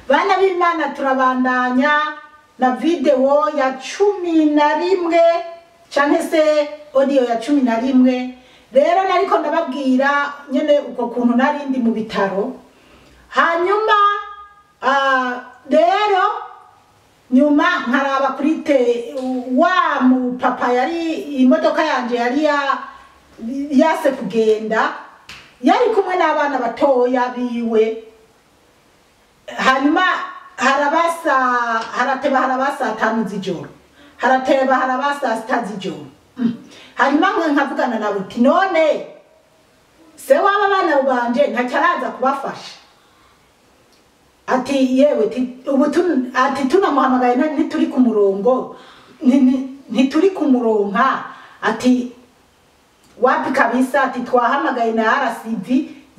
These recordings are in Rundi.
bana b'Imana turabandanya na video ya 11 canke se audio ya 11 rero nariko ndababwira nyene uko kuntu narindi mu bitaro hanyuma rero nyuma nkaraba kuri wa mu papa yari imodoka yanje yari yase kugenda yari kumwe n'abana batoya biwe hanyuma harateba harabasa 5 z'ijoro harateba harabasa 6 z'ijoro hanyuma nkavugana nabo uti none se waba bana banje ntacaraza kubafasha ati yewe ati tunamuhamagaye ntituri ku murongo ntituri kumuronka ati wapi kabisa ati twahamagaye na RCV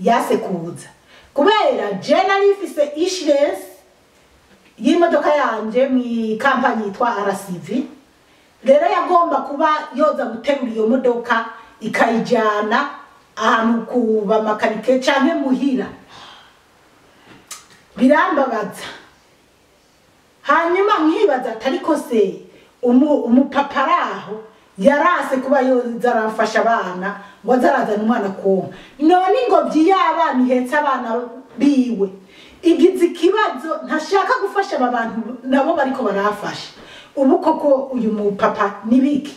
yase kuza kubera je nari mfise insurance y'imodoka yanje mu kampani yitwa RCV rero yagomba kuba yoza guterura iyo modoka ikayijana ahantu kuba makanike canke muhira birambabaza hanyuma nkibaza atariko se umupaparaho yarase kuba yoza aramfasha abana ngo azarazana umwana konka none ingobyi y'abana ihetse abana biwe igize ikibazo ntashaka gufasha abantu nabo bariko barafasha ubu koko uyu mupapa nibiki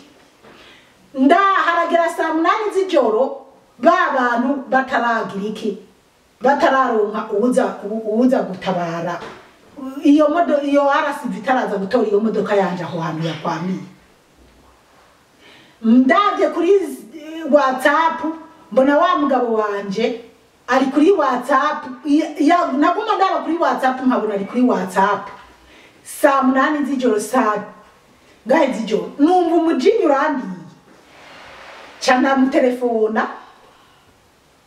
ndaharagera saa 8 z'ijoro bantu bataragira iki batararonka uza gutabara iyo RCV itaraza gutora iyo modoka yanje aho hantu yakwamiye ndavye kuri WhatsApp mbona wa mugabo wanje ari kuri WhatsApp naguma ndaba kuri WhatsApp nkabona ari kuri WhatsApp saa 8 z'ijoro saa gahe z'ijoro numva umujinyi urandiye cyane mu telefona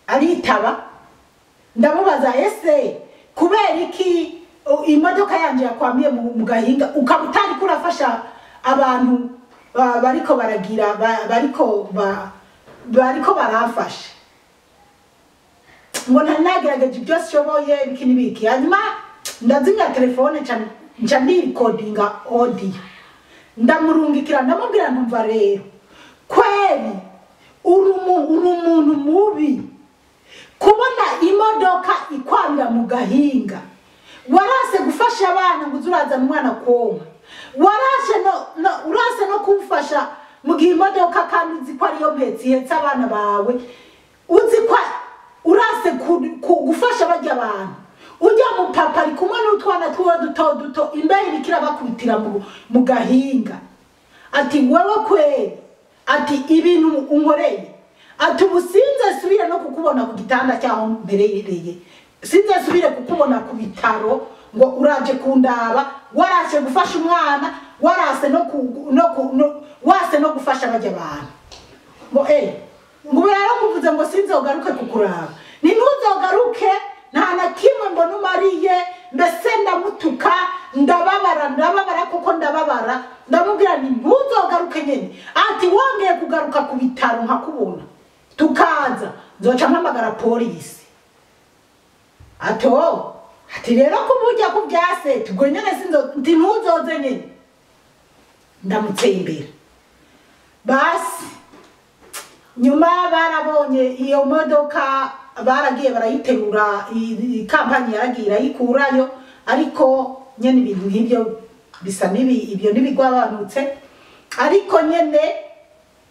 aritaba ndamubaza ese kubera iki imodoka yanje yakwamiye mu gahinga ukabutari kurafasha abantu bariko baragira bariko barafasha ngo nagerageje byose shoboye bikini biki hanyuma ndazinga telefone nca recordinga audio ndamurungikira ndamubwira ntumva rero kweli uri umuntu mubi kubona imodoka ikwamira mu gahinga warase gufasha abana ngo uzuraza umwana konka urase no kumfasha mu gihe imodoka kandi uzi ko ariyo mpetsi ihetse abana bawe uzi ko urase gufasha bajya abantu ujya mu papa ari kumwe n'utwana tuwa duto imbere irikira bakubitira mu gahinga ati wewe kweli ati ibintu unkoreye ati ubusinze subire no kukubona ku gitanda cyaho mbereye sinze subire kukubona ku bitaro ngo uraje kundaba warase gufasha umwana warase no gufasha bajya abantu ngo rero muvuze ngo sinze ugaruke kukuraba ni ntuzogaruke nta na kimwe mbona umariye mbese ndamutuka ndababara kuko ndababara ndamubwira ni ntuzogaruke nyene ati wongeye kugaruka ku bitaro nkakubona tukaza nzoca mpamagara polisi ati rero kuburya ku byase tubwo nyene ndi ntuzoze nyene ndamutse imbere basi nyuma barabonye iyo modoka baragiye barayiterura kampani yaragira yikurayo ariko nyene ibintu nk'ibyo bisa nibi ibyo nibigwabanutse ariko nyene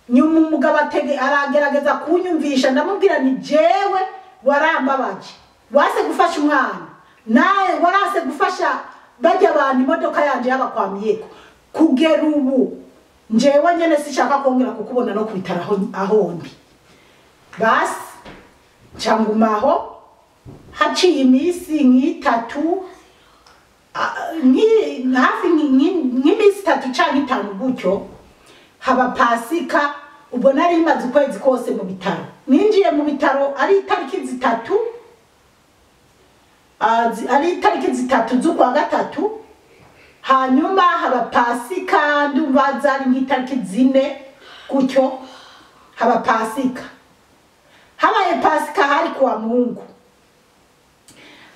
nyuma umugabo aragerageza kunyumvisha ndamubwira ni jewe warambabaje wase gufasha umwana naye warase gufasha bajya abantu imodoka yanje yabakwamiyeko kugera ubu njewe nyene sishaka kongera kukubona no kwitara aho ndi basi changumaho haciye imisi nk'itatu hafi nk'imisi 3 canke 5 gutyo haba pasika ubwo nari imaze ukwezi kose mu bitaro ninjiye mu bitaro ari itariki 3 z'ukwa gatatu hanyuma haba pasika ndumva zari nk'itariki 4 gutyo haba pasika habaye pasika hari kwa Mungu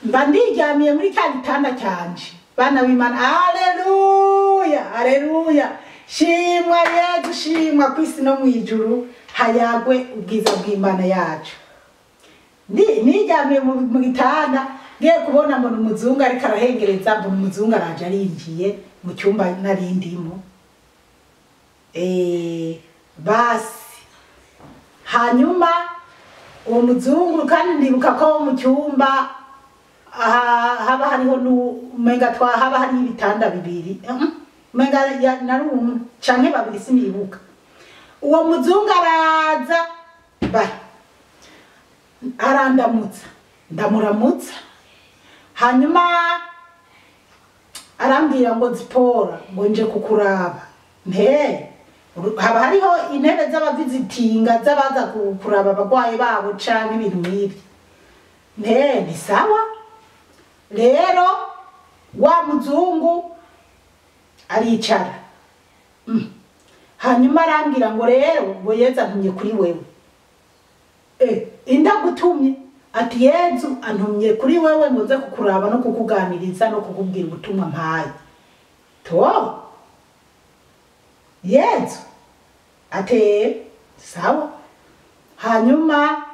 mba ndiryamiye muri cya gitanda cyanje bana b'Imana. Haleluya haleluya, shimwa Yesu, shimwa kwisi no mwijuru, hayagwe ubwiza bw'Imana yacu. Niryamiye mu gitanda ngiye kubona mbona umuzungu ariko arahengereza, mbona umuzungu araje arinjiye mu cyumba narindimo. Basi hanyuma uwo muzungu kandi ndibuka ko mu cyumba haba hariho n'umenga haba hari ibitanda bibiri, umenga nari canke babiri sinibuka. Uwo muzungu araza arandamutsa, ndamuramutsa, hanyuma arambwira ngo Zipora ngo nje kukuraba. Haba hariho intebe z'abavizitinga z'abaza kuraba abagwayi babo canke ibintu nk'ibyo. Ni sawa rero, wa muzungu aricara, hanyuma arambwira ngo rero ngo Yezu antumye kuri wewe. Indagutumye ati Yezu antumye kuri wewe ngo nze kukuraba no kukuganiriza no kukubwira ubutumwa mpaye. To Yezu ate sawa. Hanyuma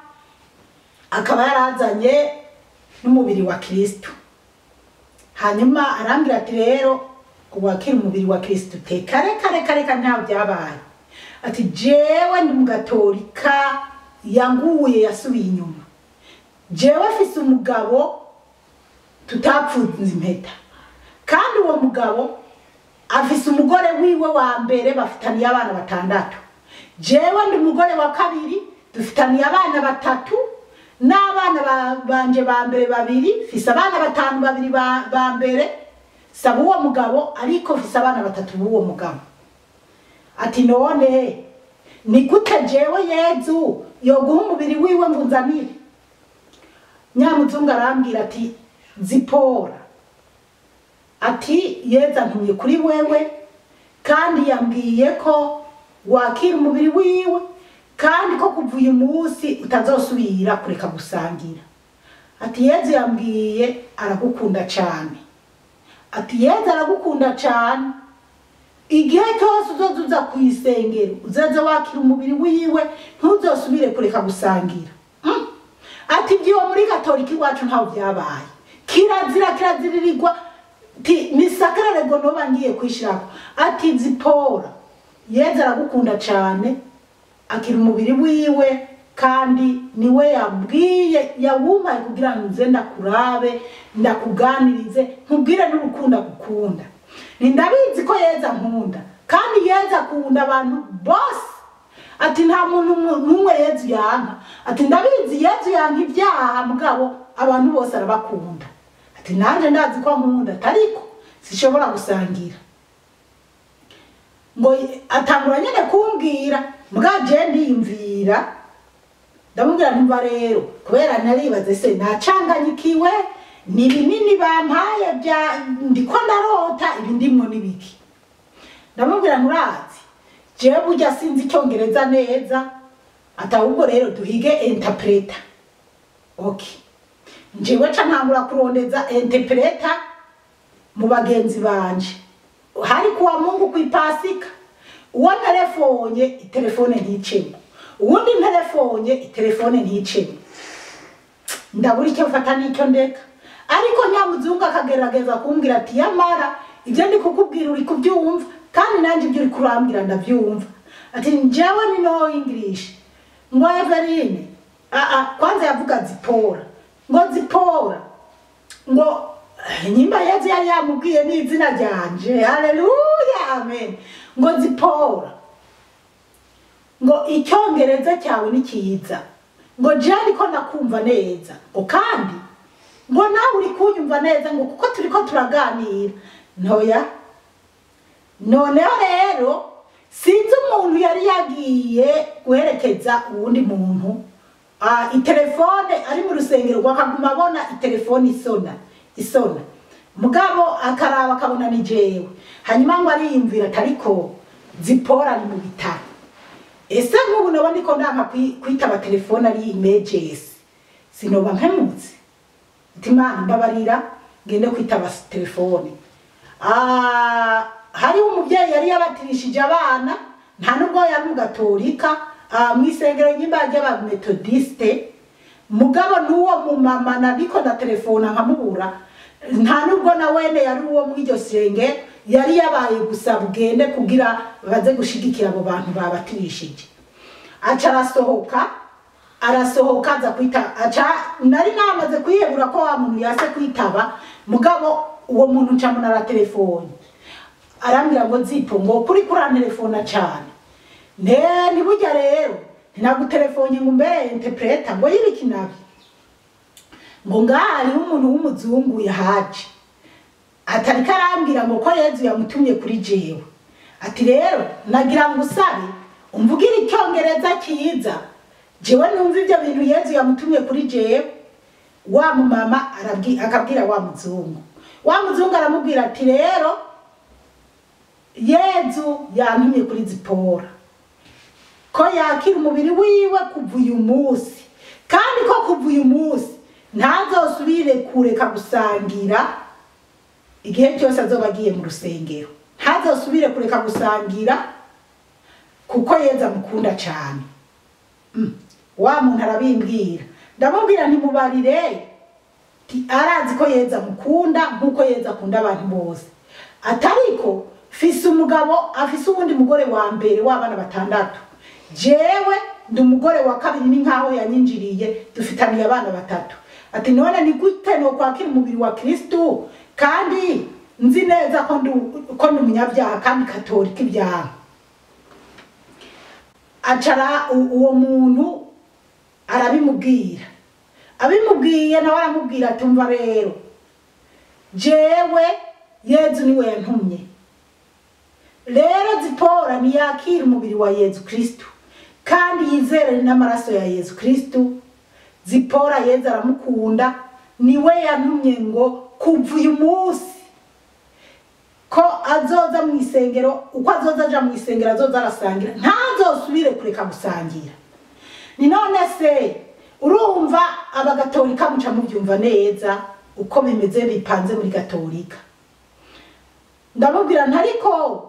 akaba yarazanye n'umubiri wa Kristo. Hanyuma arambwira ati rero kubakira umubiri wa Kristo te kare ntaho byabaye. Ati jewe ndi mugatolika yanguye yasubiye inyuma. Jewe afise umugabo tutapfunze impeta, kandi uwo mugabo afise umugore wiwe wa mbere bafitaniye abana 6. Jewe ndi umugore wa kabiri dufitaniye abana 3, n'abana banje ba mbere 2, fise abana 5 babiri ba mbere saba uwo mugabo, ariko fise abana 3 b'uwo mugabo. Ati none ni gute jewe Yezu yoguha umubiri wiwe ngo nzanire? Nyamuzungu arambwira ati Zipora, ati Yezu antumye kuri wewe, kandi yambwiye ko wakira umubiri wiwe, kandi ko kuvuye umunsi utazosubira kureka gusangira. Ati Yezu yambwiye aragukunda cyane. Ati Yezu aragukunda cyane, igihe cyose uzoza kwisengero uzaze wakira umubiri wiwe, ntuzosubire kureka gusangira. Ati byo muri Gatolika iwacu ntaho byabaye, kiraziririrwa ni sakrare ngo noba ngiye kwishirako. Ati Zipora, Yezu aragukunda cyane, akira umubiri wiwe, kandi niwe yabwiye yawumaye kugira ngo nze ndakurabe ndakuganirize nkubwire n'urukundo gukunda. Ndabizi ko Yezu ankunda, kandi Yezu akunda abantu bose. Ati nta muntu numwe Yezu yanka. Ati ndabizi Yezu yanka ibyaha, mugabo abantu bose arabakunda. Ati nanje ndazi ko ankunda, ariko sishobora gusangira. Ngo atangura nyene kumbwira, mbwa je ndiyumvira, ndamubwira ntumva rero kubera naribaze se nacanganyikiwe ni binini bampaye bya ndiko ndarota ibi ndimwo nibiki. Ndamubwira nturazi je burya sinzi icyongereza neza, atahubwo rero duhige interpreter. Okay, njewe ca ntangura kurondeza interpreter mu bagenzi banje. Hari kuwa Mungu kwipasika, uwo telefonye telefone nticemo, uwundi telefonye telefone nticemo. Ndabura icyo mfata n'icyo ndeka, ariko Nyamuzungu akagerageza kumbwira ati yamara ibyo ndi kukubwira uri kubyumva, kandi nanje ibyo uri kurambira ndabyumva. Ati njewe ni no English. Ngo Eveline kwanza yavuga Zipora, ngo Zipora, ngo nyimba Yezu yari yamubwiye n'izina ryanje. Haleluya amen. Ngo Zipora, ngo icyongereza cyawe ni cyiza, ngo jani ko nakumva neza, ngo kandi ngo nawe uri kunyumva neza, ngo kuko turiko turaganira. Ntoya noneho rero sinzi umuntu yari yagiye guherekeza uwundi muntu itelefone ari mu rusengero, akaguma abona itelefone isona mugabo akaraba akabona ni jewe. Hanyuma ngo ariyumvira atariko Zipora ni mu bitaro. Ese nk'ubu nabona niko ndanga kwitaba telefone ari emergency, sinoba mpemutse. Imana mbabarira ngende kwitaba telefone. Hari umubyeyi yari yabatirishije abana nta nubwo yari mu gatolika mwisengero nyimba y'aba methodiste mugabo nuwo mu mama nabiko na telefone nkamubura nta nubwo na wene yari uwo mw'iryo senge yari yabaye gusa bugende kugira baze gushigikira abo bantu babatirishije. Aca arasohoka aza kwita aca nari namaze kwiyebura ko wa muntu yase kwitaba mugabo uwo muntu ncamuna la telefone arambira ngo Zipo ngo kuri telefone cyane ni burya rero ninagutelefone ngo mbere interpreta ngo yiriki nabi ngo ngari umuntu w'umuzungu yahaje atari karambira ngo ko Yezu yamutumye kuri jewe ati rero nagira ngo usabe umvugira icyongereza kiza jewe numva ibyo bintu Yezu yamutumye kuri jewe. Wa mama akabwira wa muzungu aramubwira ati rero Yezu yantumye kuri Zipora ko yakira umubiri wiwe kuva uyu munsi kandi ko kuva uyu munsi ntazosubire kureka gusangira igihe cyose azoba agiye mu rusengero ntazosubire kureka gusangira kuko Yezu amukunda cyane. Wa muntu arabimbwira ndamubwira ntimubarire arazi ko Yezu amukunda nkuko Yezu akunda abantu bose atariko fise umugabo afise ubundi mugore wa mbere w'abana batandatu jewe ndi umugore wa kabiri ni nkaho yanyinjiriye dufitaniye abana batatu ati none ni gute no kwakira umubiri wa Kristo kandi nzi neza ko ndi umunyabyaha kandi katolika ibyaha. Acara uwo muntu abimubwiye nawe aramubwira ati umva rero jewe Yezu niwe yantumye rero Zipora niyakira umubiri wa Yezu Kristo kandi yizere n'amaraso ya Yezu Kristo. Zipora Yezu aramukunda niwe yantumye ngo kuva uyu munsi ko azoza mu isengero uko azoza aja mu isengero azoza arasangira ntazosubire kureka gusangira. Ni none se urumva abagatolika muca mubyumva neza uko bimeze bipanze muri gatolika. Ndamubwira ntariko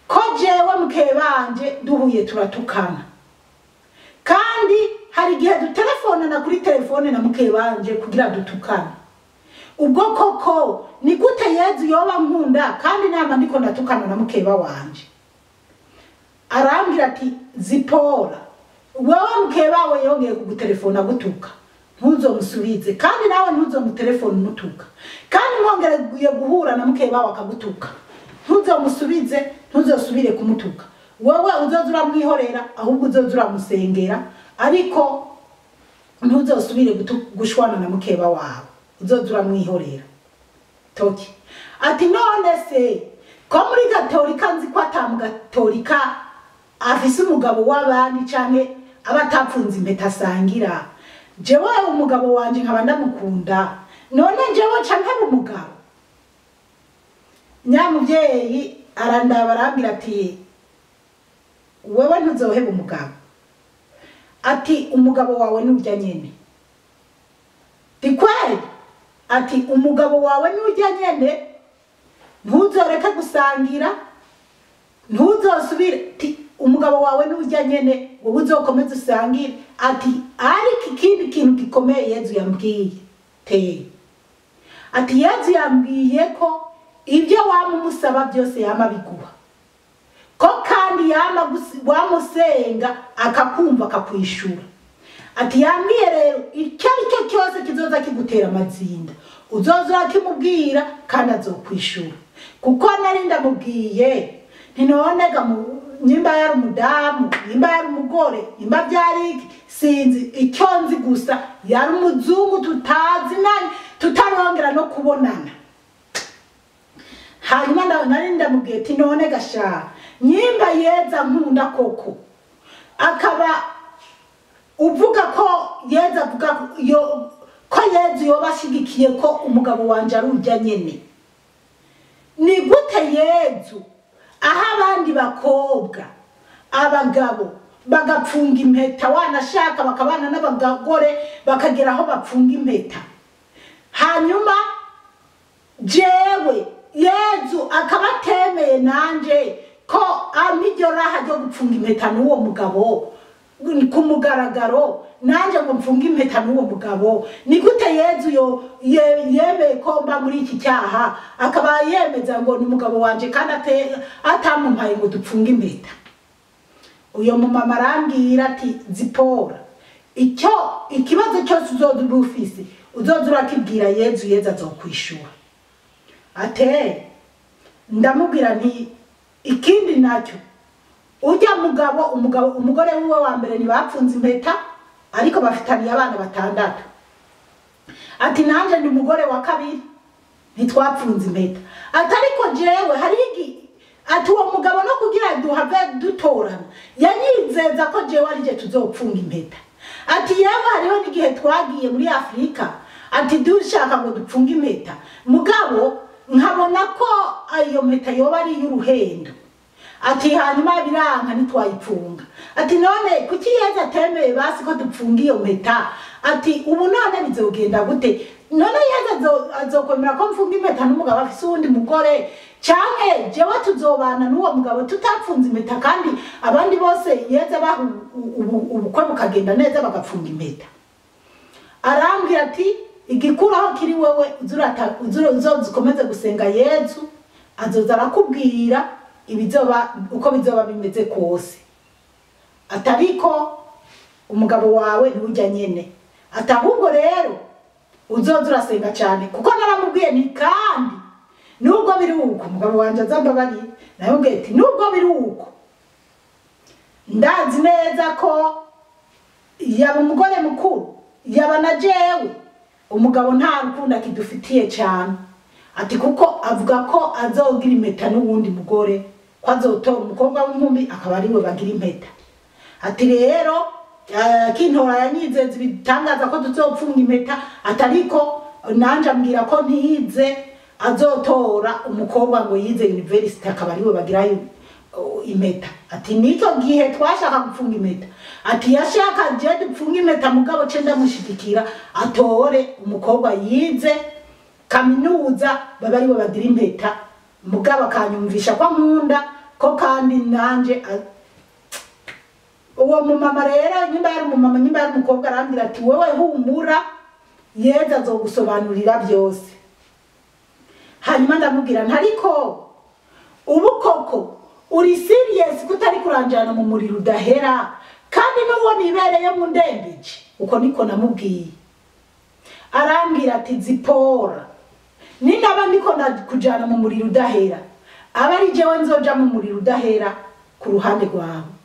ko jewe mukebanje duhuye turatukana kandi hari igihe dutelefona na kuri telefone na mukebanje kugira dutukana ubwo koko ni gute Yezu yoba nkunda kandi nama ndiko ndatukana na mukeba wanje. Arambwira ati Zipora wewe mukeba we yongeye kugutelefona gutuka ntuzomusubize kandi nawe ntuzomutelefone mutuka kandi mwongereye guhura na mukeba wakagutuka ntuzomusubize ntuzosubire kumutuka wewe uzozura mwihorera ahubwo uzozura musengera ariko ntuzosubire gushwana na mukeba wawe uzozura mwihorera toki. Ati none se ko muri gatolika nzi ko atamugatolika afise umugabo w'abandi canke abatapfunze impeta sangira jewe umugabo wanje nkaba ndamukunda none jewe canke umugabo. Nyamuvyeyi arandaba arambira ati wewe ntuzoheba umugabo ati umugabo wawe nurya nyene dikwari ati umugabo wawe nurya nyene ntuzoreka gusangira ntuzosubire ati umugabo wawe nurya nyene wowe uzokomeza usangire ati ariko ikindi kintu gikomeye Yezu yambwiye ati Yezu yambwiye ko ibyo wamumusaba byose yama biguha ko kandi yama wamusenga akakumva akakwishura. Ati yambwiye rero icyo aricyo cyose kizoza kigutera amazinda uzoza kimubwira kandi azokwishura kuko nari ndamubwiye ntinonega nyimba yari umudamu nyimba yari umugore nyimba byariki sinzi icyo nzi gusa yari umuzungu tutazi nani tutarongera no kubonana. Hanyuma nari ndamubwiye ati none gasha nyimba Yeza nkunda koko akaba uvuga ko Yeza avuga ko Yezu yobashigikiye ko umugabo wanje arujya nyene ni gute Yezu aha abandi bakobwa abagabo bagapfunga impeta wanashaka bakabana n'abagore bakagera aho bapfunga impeta hanyuma jewe Yezu akabatemeye nanje ko amijyo raha ryo gupfunga impeta n'uwo mugabo ku mugaragaro nanje ngo mfunga impeta n'uwo mugabo ni gute Yezu yemeye ko mba muri iki cyaha akaba yemeza ngo ni umugabo wanje kandi atamumpaye ngo dupfunga impeta. Uyo mumama arambwira ati Zipora ikibazo cyose uzoduba ufise uzozura kibwira Yezu azokwishura. Ate ndamubwira nti ikindi nacyo ujya umugore wiwe wa mbere ntibapfunze impeta ariko bafitaniye abana 6. Ati nanje ndi umugore wa kabiri ntitwapfunze impeta atariko jewe hari ati uwo mugabo no kugira duhave dutorana yanyizeza ko jewe ari je tuzopfunga impeta. Ati yewe hariho n'igihe twagiye muri Afrika ati dushaka ngo dupfunga impeta mugabo nkabona ko ayo mpeta yoba ari y'uruhendo. Ati hanyuma biranka nitwayipfunga. Ati none kuki Yezu atemeye basi ko dupfunga iyo mpeta. Ati ubu none bizogenda gute none Yezu azokwemera ko mfunga impeta n'umugabo afise uwundi mugore canke jewe tuzobana n'uwo mugabo tutapfunze impeta kandi abandi bose Yezu abaha ubukwe bukagenda neza bagapfunga impeta. Arambwira ati igikuraho kiri wewe uzokomeze gusenga Yezu azoza arakubwira uko bizoba bimeze kose. Atariko umugabo wawe ntujya nyene atahubwo rero uzoza urasenga cyane kuko naramubwiye ni kandi nubwo biri uko umugabo wanje azambabari nayubwiye ati nubwo biri uko ndazi neza ko yaba umugore mukuru yaba na jewe umugabo nta rukundo akidufitiye cyane. Ati kuko avuga ko azogira impeta n'uwundi mugore ko azotora umukobwa w'inkumi akaba ari we bagira impeta. Ati rero kintora yanyizeza bitangaza ko tuzopfunga impeta atariko nanje ambwira ko ntize azotora umukobwa ngo yize university akaba ari we bagira impeta. Ati nicyo gihe twashaka gupfunga impeta ati yashaka je dupfunga impeta mugabo cenda mushidikira atore umukobwa yize kaminuza baba ari we bagira impeta mugabo akanyumvisha ko nkunda ko kandi nanje uwo mumama rero nyimba yari umumama nyimba yari umukobwa arambwira ati wewe humura Yezu azogusobanurira byose. Hanyuma ndamubwira ntariko ubu koko uri serious kutari kuranjana mu muriro udahera kandi n'uwo nibereye mu ndembeje uko niko namubwiye. Arambwira ati Zipora ninaba ndiko kujana mu muriro udahera aba ari jewe nzoja mu muriro udahera ku ruhande rwawe.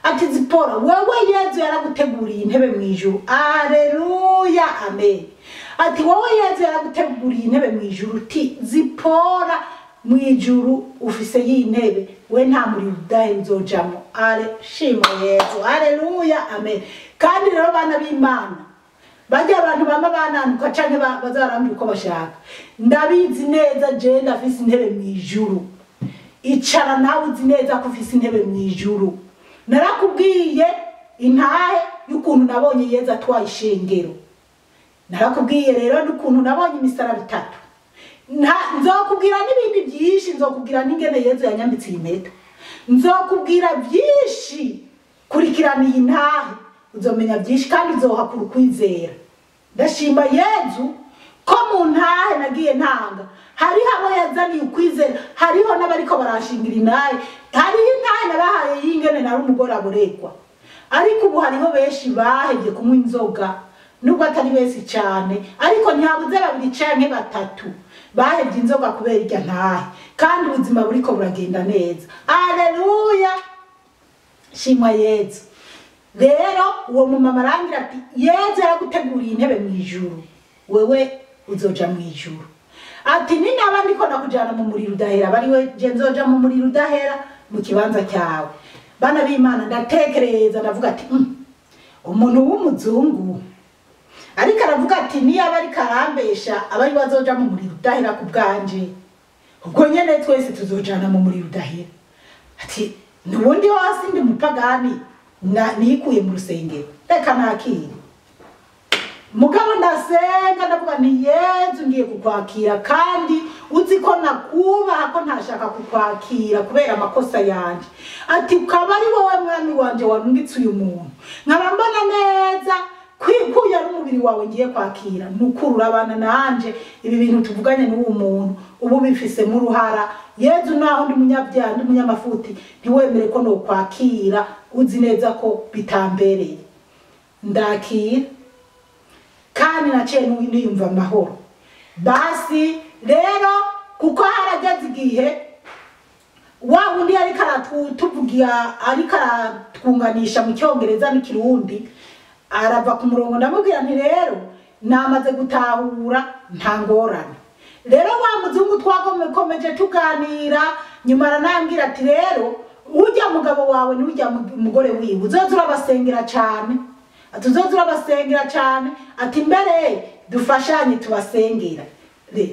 Ati Zipora wewe Yezu yaraguteguriye intebe mu ijuru. Alleluya amen. Ati wowe Yezu yaraguteguriye intebe mu ijuru. Ti Zipora mu ijuru ufise y'intebe we nta muri udahera uzojamo. Shima Yezu. Alleluya amen. Kandi rero bana b'Imana bajya abantu bama bananuka canke bazarambira uko bashaka ndabizi neza je ndafise intebe mu ijuru. Icara nawe uzi neza ko ufise intebe mu ijuru. Narakubwiye intahe y'ukuntu nabonye Yezu atwaye ishengero. Narakubwiye rero n'ukuntu nabonye imisaraba 3. Nzokubwira n'ibindi byinshi nzokubwira n'ingene Yezu yanyambitse impeta. Nzokubwira byinshi kurikirana iyi ntahe uzomenya byinshi kandi uzohakura kwizera. Ndashima Yezu ko mu ntahe nagiye ntanga hariho abo yazaniye ukwizera hariho n'abariko barashingira intahe hariho intahe nabahaye y'ingene nari umugore aborekwa ariko ubu hariho benshi bahevye kunywa inzoga nubwo atari benshi cyane ariko ntihabuze 2 canke 3 bahevye inzoga kubera irya ntahe kandi ubuzima buriko buragenda neza. Alleluya shima Yezu. Rero uwo mumama arangira ati Yezu yaraguteguriye intebe mu ijuru wewe uzoja mu ijuru. Ati ninaba ndiko nakujana mu muriro udahera bari we je nzoja mu muriro udahera mu kibanza cyawe. Bana b'Imana ndatekereza ndavuga ati umuntu w'umuzungu ariko aravuga ati niyo abari karambesha abari bazoja mu muriro udahera ku bwanje ubwo nyene twese tuzojana mu muriro udahera. Ati nubundi hasi ndi mupagani nikuye mu rusengero reka nakiri mugabo ndasenga ndavuga nti Yezu ngiye kukwakira kandi uzi ko nakubaha ko ntashaka kukwakira kubera amakosa yanje ati ukaba ari wowe mwami wanje warungitse uyu muntu nkaba mbona neza kwikuya n'umubiri wawe ngiye kwakira nukurura abana nanje ibi bintu tuvuganye n'uwo muntu ubu bifise mu ruhara Yezu naho ndi munyabyaha ndi munyamafuti ntiwemere ko no kwakira uzi neza ko bitambereye ndakira kandi naciye niyumva amahoro basi rero kuko harageze igihe wa wundi ari karatuvugira ari karatwunganisha mu cyongereza n'ikirundi arava ku murongo ndamubwira nti rero namaze gutahura nta ngorane rero wa muzungu twakomeje tuganira nyuma aranambwira ati rero ujya mugabo wawe ni ujya mugore wiwe uzoza urabasengera cyane atuzoza urabasengera cyane ati mbere dufashanye tubasengera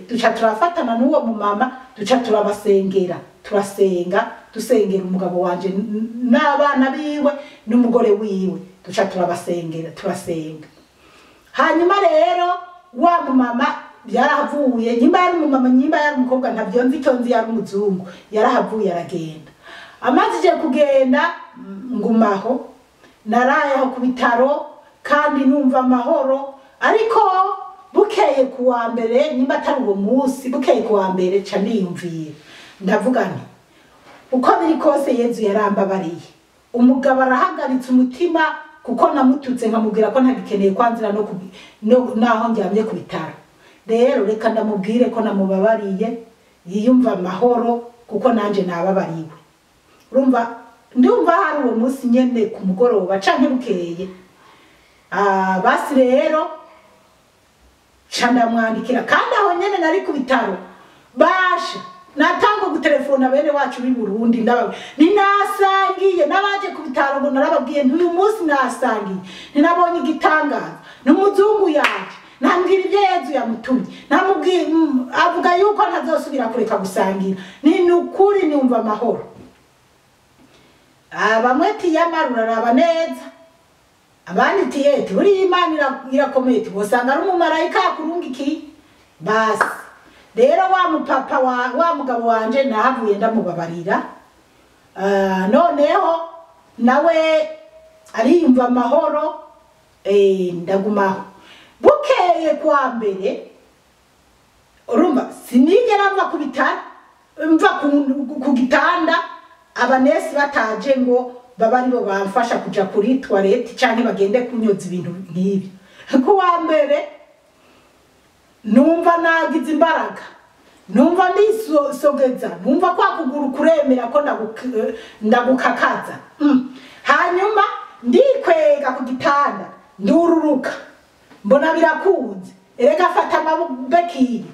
duca turafatana n'uwo mumama duca turabasengera turasenga dusengera umugabo wanje n'abana biwe n'umugore wiwe duca turabasengera turasenga hanyuma rero wa mumama yarahavuye nyimba yari umumama nyimba yari umukobwa ntavyo nzi cyo nzi yari umuzungu yarahavuye aragenda amazije kugenda ngumaho naraye aho ku bitaro kandi numva amahoro ariko bukeye kuwa mbere nyimba atari uwo munsi bukeye kuwa mbere ca niyumviye ndavuga nti uko biri kose Yezu yarambabariye umugabo arahagaritse umutima kuko namututse nkamubwira ko ntagikeneye kwanzira no naho njyamye ku bitaro rero reka ndamubwire ko namubabariye yiyumva amahoro kuko nanje nababariwe urumva ndumva hari uwo munsi nyene ku mugoroba canke bukeye basi rero ndamwandikira kandi aho nyene nari ku bitaro basha natanga gutelefona bene wacu b'i Burundi ndabawe ninasangiye nabaje ku bitaro ngo narababwiye ntuyu munsi nasangiye ninabonye igitangaza n'umuzungu yaje nambwira ibyo Yezu yamutumye namubwiye avuga yuko ntazosubira kureka gusangira ni nukuri niumva amahoro bamwe tiyamarura raba neza abandi tiyeti buri Imana irakomeye bosanga ari umumarayika yakurungiki basi rero wa mupapa wa mugabo wanje nahavuye ndamubabarira noneho nawe ariyumva amahoro ndagumaho bukeye kwa mbere urumva sinigera mva ku bitaro mva ku gitanda abanesi bataje ngo baba aribo bamfasha kuja kuri toilette canke bagende kunyoza ibintu nk'ibi kuwa mbere numva nagize imbaraga numva ndisogeza numva kwa kuguru kuremera ko ndagukakaza hanyuma ndikwega ku gitanda ndururuka mbona birakunze erega afata amabeki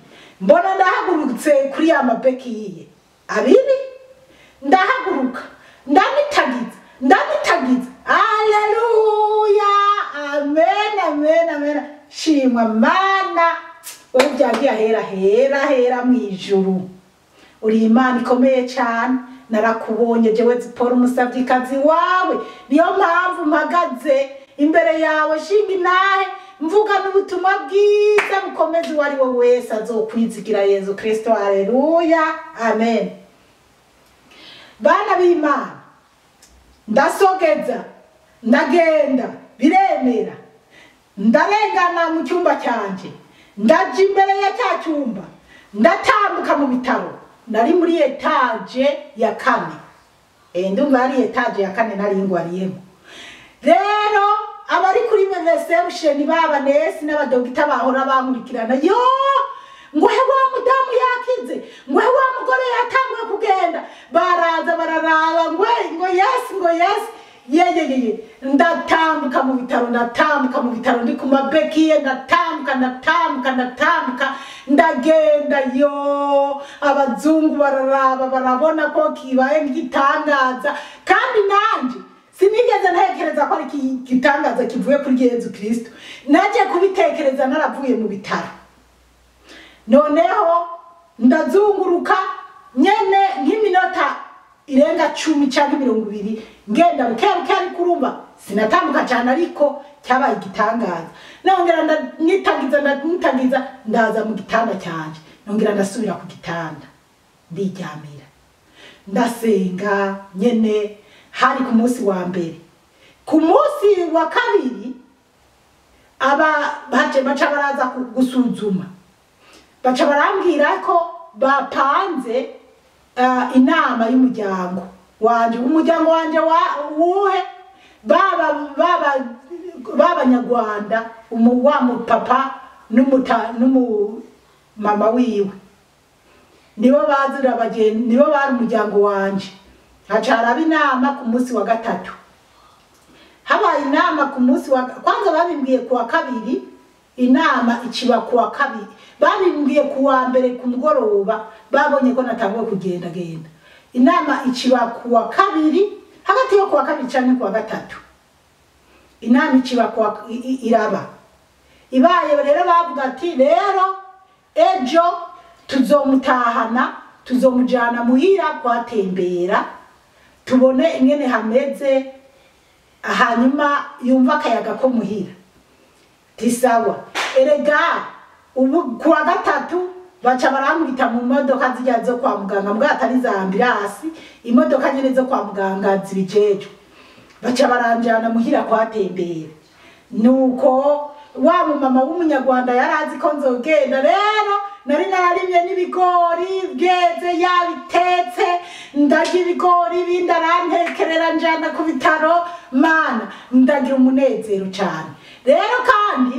mbona ndahagurutse kuri ya mabeki abiri ndahaguruka ndamitagiza haleluya amen amen amen shimwa mana wowe byagiye hera mwijuru uri Imana ikomeye cyane narakubonye jewe Zipora umusavyikazi wawe niyo mpamvu mpagaze imbere yawe shinga inahe mvuga n'ubutumwa bwiza bukomeze wari wowe wese azokwizigira Yezu Kristo haleluya amen bana b'Imana ndasogeza ndagenda biremera ndarengana mu cyumba cyanje ndaje imbere ya cya cyumba ndatambuka mu bitaro nari muri etage ya 4 ndumva ari etage ya 4 nari ngwariyemo rero abari kuri reception baba nesi n'abadogita bahora bankurikirana yo ngo he wa mudamu yakize ngo he wa mugore yatanguye kugenda baraza bararaba ngo yes ye ndatambuka mu bitaro ndi ku mabekiye ndatambuka ndagenda yo abazungu bararaba barabona ko kibaye ngitangaza kandi nanje sinigeze ntekereza ko ari gitangaza kivuye kuri Yezu Kristo naje kubitekereza naravuye mu bitaro noneho ndazunguruka nyene nk'iminota irenga 10 cyangwa 20 ngenda buke ari kurumba sinatambuka cyane ariko cyabaye igitangaza nongera nitagiza ndaza mu gitanda cyanje nongera ndasubira ku gitanda ndiryamira ndasenga nyene hari ku munsi wa mbere ku munsi wa kabiri baca baraza gusuzuma baca barambwira ko bapanze inama y'umuryango wanje wuhe b'abanyarwanda wa mupapa n'umumama wiwe nibo bazira abageni nibo bari umuryango wanje hacaraba inama ku munsi wa gatatu habaye inama ku munsi wa kwanza babimbwiye ku wa kabiri inama iciba ku wa kabiri babimbwiye ku wa mbere ku mugoroba babonye ko natanguye kugenda inama iciba ku wa kabiri hagati yo ku wa kabiri cyane ku wa gatatu inama iciba iraba ibaye rero bavuga ati rero ejo tuzomutahana tuzomujana muhira kwatembera tubone ingene hameze hanyuma yumva akayaga ko muhira tisawa erega ubu ku wa gatatu baca barambita mu modoka zijya zo kwa muganga mbwa atari za ambulance imodoka nyene zo kwa muganga zibijeje baca baranjana muhira kwatembera nuko wa mama w'umunyarwanda yarazi ko nzogenda rero nari nararimye n'ibigori byeze yabitetse ndagira ibigori bindi arantekerera njana ku bitaro mana ndagira umunezero cyane rero kandi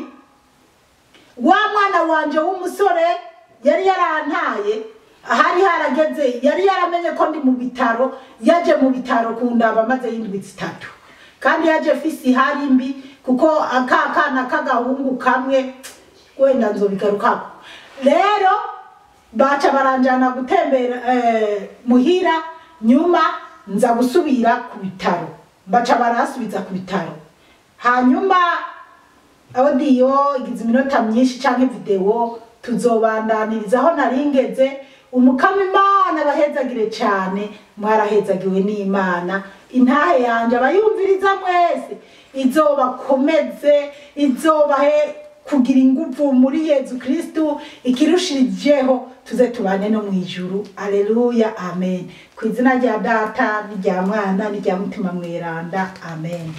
wa mwana wanje w'umusore yari yarantaye hari harageze yari yaramenye ko ndi mu bitaro yaje mu bitaro kundaba maze y'indwi zitatu kandi yaje fisi hari mbi kuko akakana kagahungu kamwe wenda nzobigarukako rero baca baranjana gutembera muhira nyuma nza gusubira ku bitaro baca barasubiza ku bitaro hanyuma audio igize iminota myinshi canke video tuzobandanirizaho naringeze umukama Imana bahezagire cyane mwarahezagiwe n'Imana intahe yanje abayumviriza mwese izobakomeze izobahe kugira ingufu muri Yesu Kristo ikirushirijeho tuze tubane no mwijuru alleluya amen kwizina rya data n'irya mwana n'irya mutima mweranda amen.